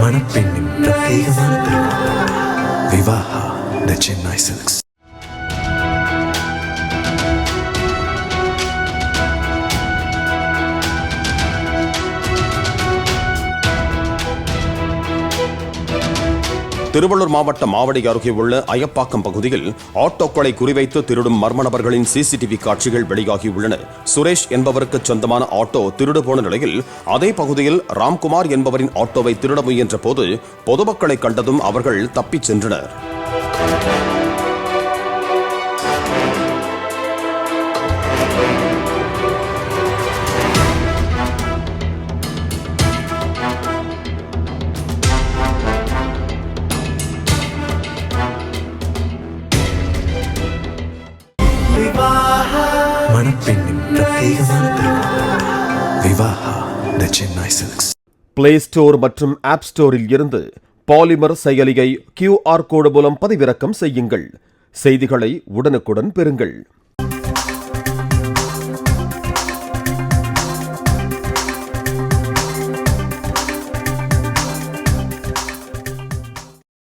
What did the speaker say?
மணப்பெண்ணின் பிரத்யேகமான திருமணம். விவாஹா தி சென்னை சில்க்ஸ். திருவள்ளூர் மாவட்டம் மாவடி அருகே உள்ள அயப்பாக்கம் பகுதியில் ஆட்டோக்களை குறிவைத்து திருடும் மர்ம நபர்களின் சிசிடிவி காட்சிகள் வெளியாகியுள்ளன. சுரேஷ் என்பவருக்கு சொந்தமான ஆட்டோ திருடு போன நிலையில் அதே பகுதியில் ராம்குமார் என்பவரின் ஆட்டோவை திருட முயன்ற போது பொதுமக்களை கண்டதும் அவர்கள் தப்பிச் சென்றனர். மணப்பெண்ணின் பிரத்யேகமான திருமணம். விவாஹா தி சென்னை சில்க்ஸ். பிளே ஸ்டோர் மற்றும் ஆப் ஸ்டோரில் இருந்து பாலிமர் செயலியை QR கோடு மூலம் பதிவிறக்கம் செய்யுங்கள். செய்திகளை உடனுக்குடன் பெறுங்கள்.